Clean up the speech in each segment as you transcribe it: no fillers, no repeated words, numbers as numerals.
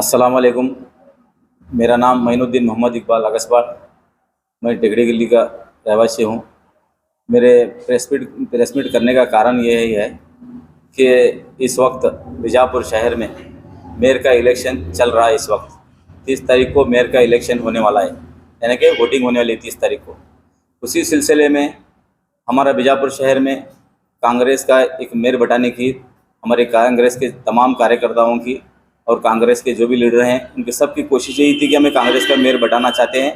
अस्सलाम वालेकुम। मेरा नाम मोइनुद्दीन मोहम्मद इकबाल अगसबार। मैं टिकड़ी गली का रहवासी हूँ। मेरे प्रेस मीट करने का कारण ये ही है कि इस वक्त बीजापुर शहर में मेयर का इलेक्शन चल रहा है। इस वक्त 30 तारीख को मेयर का इलेक्शन होने वाला है, यानी कि वोटिंग होने वाली है 30 तारीख को। उसी सिलसिले में हमारा बीजापुर शहर में कांग्रेस का एक मेयर बैठाने की, हमारे कांग्रेस के तमाम कार्यकर्ताओं की और कांग्रेस के जो भी लीडर हैं उनकी सबकी कोशिश यही थी कि हमें कांग्रेस का मेयर बैठाना चाहते हैं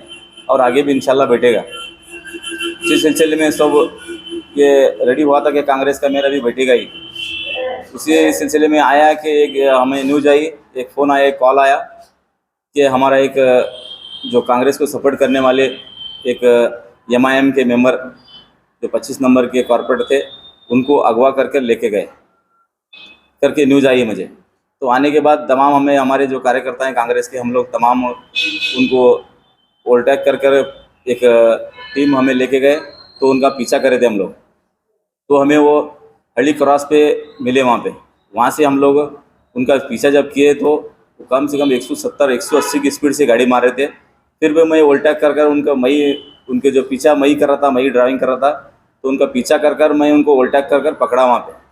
और आगे भी इंशाल्लाह बैठेगा। इसी सिलसिले में सब ये रेडी हुआ था कि कांग्रेस का मेयर अभी बैठेगा ही। उसी सिलसिले में आया कि एक हमें न्यूज़ आई, एक फ़ोन आया, एक कॉल आया कि हमारा एक जो कांग्रेस को सपोर्ट करने वाले एक एमआईएम के मेंबर जो 25 नंबर के कॉर्पोरेट थे उनको अगवा करके लेके गए करके न्यूज़ आई मुझे। तो आने के बाद तमाम हमें हमारे जो कार्यकर्ता हैं कांग्रेस के, हम लोग तमाम उनको ओवरटेक कर कर एक टीम हमें लेके गए। तो उनका पीछा करे थे हम लोग। तो हमें वो हली क्रॉस पे मिले वहाँ से हम लोग उनका पीछा जब किए तो कम से कम 170-180 की स्पीड से गाड़ी मार रहे थे। फिर भी मैं ओवरटेक कर कर उनके जो पीछा मैं ही कर रहा था, मैं ही ड्राइविंग कर रहा था। तो उनका पीछा कर कर मैं उनको ओवरटेक कर कर पकड़ा वहाँ पे,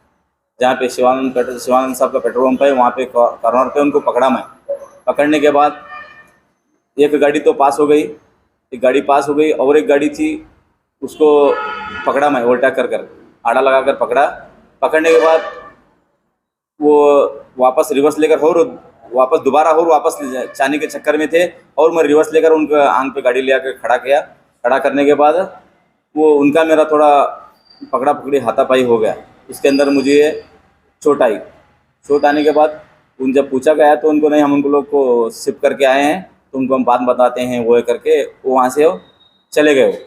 जहाँ पे शिवानंद साहब का पेट्रोल पंप है, वहाँ पे कॉर्नर पे उनको पकड़ा मैं। पकड़ने के बाद एक गाड़ी तो पास हो गई, एक गाड़ी पास हो गई और एक गाड़ी थी उसको पकड़ा मैं ओवरटेक कर कर, आड़ा लगा कर पकड़ा। पकड़ने के बाद वो वापस रिवर्स लेकर वापस दोबारा वापस जाने के चक्कर में थे और मैं रिवर्स लेकर उनका आंख पे गाड़ी ले आकर खड़ा किया। खड़ा करने के बाद वो उनका मेरा थोड़ा पकड़ा पकड़ी हाथापाई हो गया। उसके अंदर मुझे चोट आई। चोट आने के बाद उन जब पूछा गया तो उनको नहीं, हम उनको लोग को शिफ्ट करके आए हैं तो उनको हम बात बताते हैं वो करके वो वहाँ से चले गए।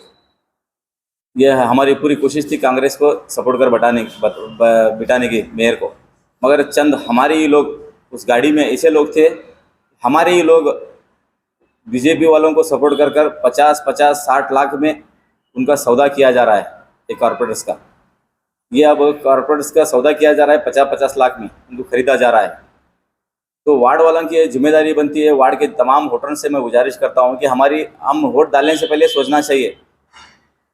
यह हमारी पूरी कोशिश थी कांग्रेस को सपोर्ट कर बिठाने की मेयर को, मगर चंद हमारे ही लोग उस गाड़ी में ऐसे लोग थे, हमारे ही लोग बीजेपी वालों को सपोर्ट कर कर 50-60 लाख में उनका सौदा किया जा रहा है। एक कॉर्पोरेट्स का ये अब कॉर्पोरेट्स का सौदा किया जा रहा है 50-50 लाख में उनको खरीदा जा रहा है। तो वार्ड वालों की जिम्मेदारी बनती है। वार्ड के तमाम वोटरों से मैं गुजारिश करता हूं कि हम वोट डालने से पहले सोचना चाहिए।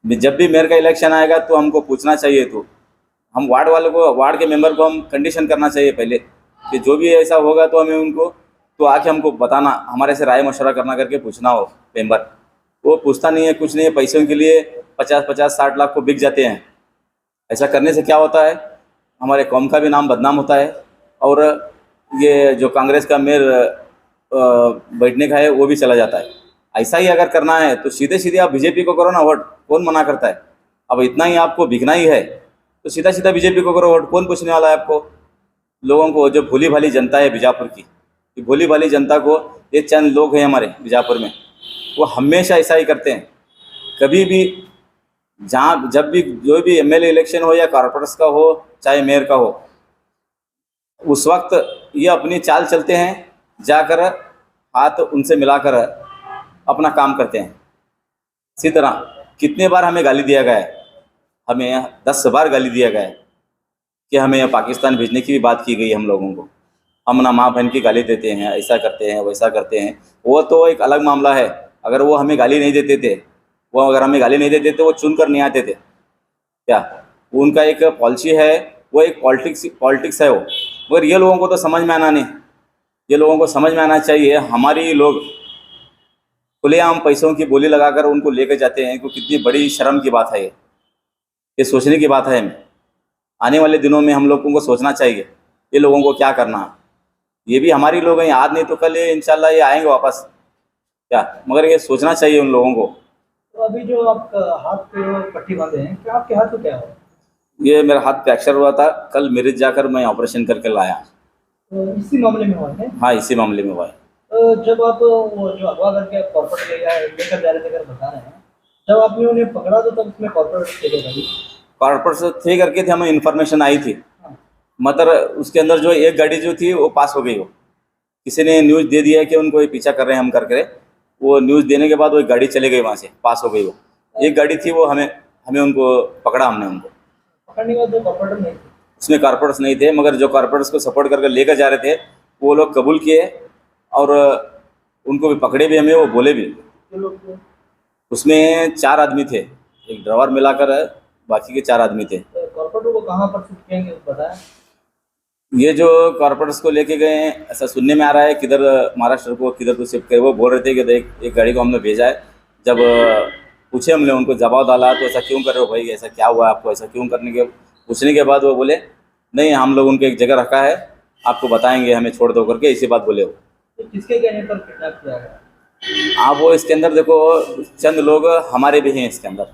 जब भी मेयर का इलेक्शन आएगा तो हमको पूछना चाहिए। तो हम वार्ड वालों को, वार्ड के मेंबर को हम कंडीशन करना चाहिए पहले कि जो भी ऐसा होगा तो हमें उनको तो आके हमको बताना, हमारे से राय मशवरा करना करके पूछना हो। मेंबर वो पूछता नहीं है, कुछ नहीं है, पैसों के लिए 50-60 लाख को बिक जाते हैं। ऐसा करने से क्या होता है, हमारे कौम का भी नाम बदनाम होता है और ये जो कांग्रेस का मेयर बैठने का है वो भी चला जाता है। ऐसा ही अगर करना है तो सीधे सीधे आप बीजेपी को करो ना वोट, कौन मना करता है। अब इतना ही आपको बिकना ही है तो सीधा सीधा बीजेपी को करो वोट, कौन पूछने वाला है आपको। लोगों को, जो भोली भाली जनता है बीजापुर की, भोली भाली जनता को, ये चंद लोग हैं हमारे बीजापुर में, वो हमेशा ऐसा ही करते हैं। कभी भी जब भी जो भी एमएलए इलेक्शन हो या कॉर्पोरेट्स का हो चाहे मेयर का हो, उस वक्त ये अपनी चाल चलते हैं, जाकर हाथ उनसे मिलाकर अपना काम करते हैं। इसी तरह कितने बार हमें गाली दिया गया है, हमें 10 बार गाली दिया गया है कि हमें पाकिस्तान भेजने की भी बात की गई हम लोगों को। हम ना माँ बहन की गाली देते हैं, ऐसा करते हैं, वैसा करते हैं। वो तो एक अलग मामला है। अगर वो हमें गाली नहीं देते थे, अगर हमें गाली नहीं देते थे, वो चुन कर नहीं आते थे क्या, उनका एक पॉलिसी है, वो एक पॉलिटिक्स है वो। मगर ये लोगों को तो समझ में आना नहीं। ये लोगों को समझ में आना चाहिए, हमारी लोग खुलेआम पैसों की बोली लगाकर उनको लेकर जाते हैं। कितनी बड़ी शर्म की बात है ये सोचने की बात है। हमें आने वाले दिनों में हम लोगों को सोचना चाहिए ये लोगों को क्या करना है। ये भी हमारी लोग हैं, आज नहीं तो कल ये इंशाल्लाह ये आएंगे वापस क्या, मगर ये सोचना चाहिए उन लोगों को। तो अभी जो आप हाथ पे पट्टी बांधे हैं, क्या आपके हाथ को क्या हो? ये मेरा हाथ फ्रैक्चर हुआ था, कल मिरिज जाकर मैं ऑपरेशन करके लाया। तो इसी मामले में हुआ है? हाँ, इसी मामले में हुआ है। तो जब आप वो जो अगवा करके आप कॉर्पोरेट लेकर जा रहे थे, अगर बता रहे हैं, जब आपने उन्हें पकड़ा तो तब उसमें कॉर्पोरेट से थे करके थे, हमें इन्फॉर्मेशन आई थी। मतलब उसके अंदर जो एक गाड़ी जो थी वो पास हो गई। वो किसी ने न्यूज़ दे दिया कि उनको ये पीछा कर रहे हैं हम करके, वो न्यूज़ देने के बाद वो एक गाड़ी चले गई, वहाँ से पास हो गई। वो एक गाड़ी थी, वो हमें उनको पकड़ा। हमने उनको पकड़ने के बाद जो कॉर्पोरेटर नहीं थे, उसमें कॉर्पोरेट्स नहीं थे, मगर जो कॉर्पोरेट्स को सपोर्ट करके लेकर जा रहे थे वो लोग कबूल किए और उनको भी पकड़े भी हमें, वो बोले भी। जो लोग थे, उसमें 4 आदमी थे, एक ड्राइवर मिलाकर बाकी के 4 आदमी थे। कॉर्पोरेटर को कहाँ पर शूट किएंगे बताया? ये जो कॉर्पोरेट्स को लेके गए हैं, ऐसा सुनने में आ रहा है किधर महाराष्ट्र को किधर को शिफ्ट करे। वो बोल रहे थे कि एक गाड़ी को हमने भेजा है। जब पूछे हमने, उनको जवाब डाला तो ऐसा क्यों कर रहे हो भाई, ऐसा क्या हुआ आपको, ऐसा क्यों करने के पूछने के बाद वो बोले नहीं हम लोग उनको एक जगह रखा है, आपको बताएंगे, हमें छोड़ दो करके इसी बात बोले वो। तो किसके कहने पर किडनैप किया गया? हाँ, वो इसके अंदर देखो चंद लोग हमारे भी हैं इसके अंदर,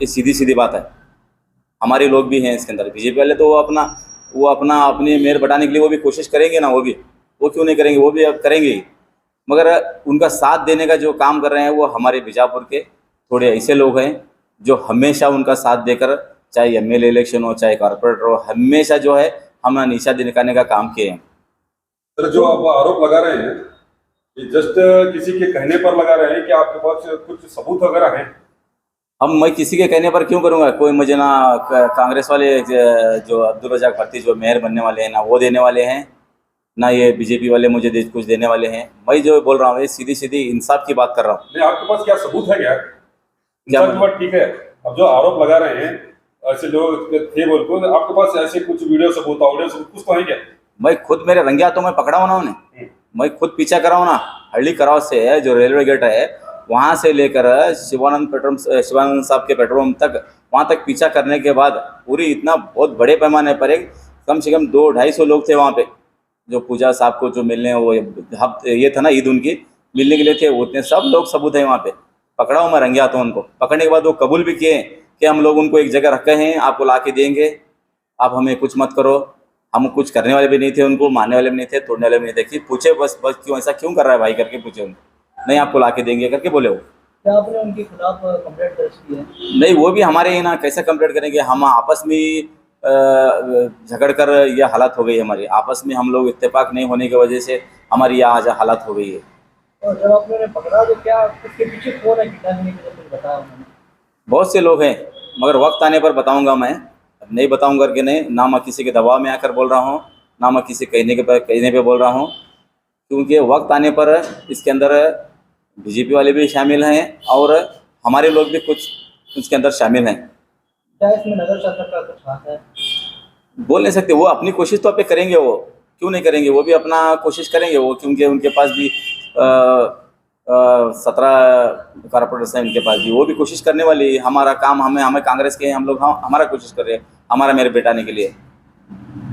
ये सीधी सीधी बात है। हमारे लोग भी हैं इसके अंदर। बीजेपी वाले तो वो अपना अपनी मेयर बटाने के लिए वो भी कोशिश करेंगे ना, वो क्यों नहीं करेंगे, वो भी अब करेंगे ही। मगर उनका साथ देने का जो काम कर रहे हैं वो हमारे बीजापुर के थोड़े ऐसे लोग हैं जो हमेशा उनका साथ देकर, चाहे एमएलए इलेक्शन हो चाहे कॉर्पोरेटर हो, हमेशा जो है हम निशा दिखाने का काम किए हैं। सर, जो आप आरोप लगा रहे हैं ये जस्ट किसी के कहने पर लगा रहे हैं कि आपके पास कुछ सबूत वगैरह हैं? मैं किसी के कहने पर क्यों करूँगा, कोई मुझे ना कांग्रेस वाले जो अब्दुल रजाक भर्ती जो मेयर बनने वाले हैं ना वो देने वाले हैं, ना ये बीजेपी वाले मुझे कुछ देने वाले हैं। मैं जो बोल रहा हूँ ये सीधी सीधी इंसाफ की बात कर रहा हूँ। नहीं, आपके पास क्या सबूत है क्या? क्या इंसाफ की बात ठीक है, अब जो आरोप लगा रहे हैं ऐसे लोग थे बोल को, आपके पास ऐसे कुछ वीडियो सबूत ऑडियो सबूत कुछ तो है क्या? मैं खुद मेरे रंगे हाथों में पकड़ा हूँ ना उन्हें, मैं खुद पीछा करा हूँ ना। हल्दी कराव से जो रेलवे गेट है वहाँ से लेकर शिवानंद साहब के पेट्रोल तक, वहाँ तक पीछा करने के बाद पूरी इतना बहुत बड़े पैमाने पर एक कम से कम 200-250 लोग थे वहाँ पे, जो पूजा साहब को जो मिलने वो ये था ना ईद उनकी मिलने के लिए थे, उतने सब लोग सबूत हैं वहाँ पे। पकड़ा हूँ मैं रंगे हाथों उनको। पकड़ने के बाद वो कबूल भी किए कि हम लोग उनको एक जगह रखे हैं, आपको ला के देंगे, आप हमें कुछ मत करो। हम कुछ करने वाले भी नहीं थे, उनको मारने वाले भी नहीं थे, तोड़ने वाले भी नहीं थे। कि पूछे बस क्यों ऐसा क्यों कर रहा है भाई करके पूछे उनको, नहीं आपको ला के देंगे करके बोले वो। क्या आपने उनके खिलाफ कंप्लेंट दर्ज की है? नहीं, वो भी हमारे ही ना, कैसे कंप्लेंट करेंगे, हम आपस में झगड़ कर यह हालत हो गई हमारी। आपस में हम लोग इत्तेफाक नहीं होने की वजह से हमारी यह आज हालत हो गई है। और जब आपने उन्हें पकड़ा तो क्या उसके पीछे कौन है किडनैपिंग के, कुछ बताया उन्होंने? बहुत से लोग हैं, मगर वक्त आने पर बताऊंगा मैं, अब नहीं बताऊंगा करके नहीं। ना मैं किसी के दबाव में आकर बोल रहा हूँ, ना मैं किसी कहने पे बोल रहा हूँ, क्योंकि वक्त आने पर इसके अंदर बीजेपी वाले भी शामिल हैं और हमारे लोग भी कुछ उसके अंदर शामिल हैं। क्या इसमें नगर शासन का कुछ हाथ है? बोल नहीं सकते, वो अपनी कोशिश तो पे करेंगे, वो क्यों नहीं करेंगे, वो भी अपना कोशिश करेंगे वो, क्योंकि उनके पास भी 17 कॉर्पोरेटर्स हैं उनके पास भी, वो भी कोशिश करने वाली। हमारा काम, हमें कांग्रेस के हैं हम लोग, हमारा कोशिश कर रहे हैं हमारा मेरे बेटाने के लिए।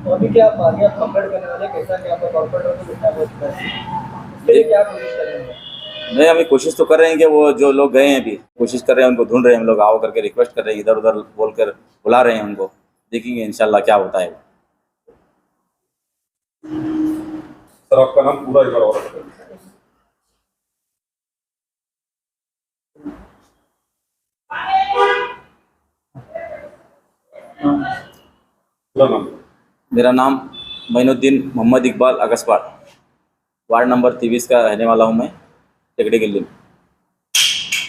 तो अभी क्या आप आगे कंप्लेंट करने वाले, कैसा कि आपका कॉर्पोरेटर को कितना बहुत इसके लिए क्या कोशिश करेंगे? नहीं, हमें कोशिश तो कर रहे हैं कि वो जो लोग गए हैं अभी कोशिश कर रहे हैं, उनको ढूंढ रहे हैं हम लोग, आओ करके रिक्वेस्ट कर रहे हैं, इधर उधर बोल कर बुला रहे हैं उनको। देखेंगे इंशाल्लाह क्या होता है। सर, आपका नाम पूरा एक बार और बताइए। पूरा नाम? मेरा नाम मोइनुद्दीन मोहम्मद इकबाल अगस्बार, वार्ड नंबर 23 का रहने वाला हूँ मैं, टेकड़ी गली में।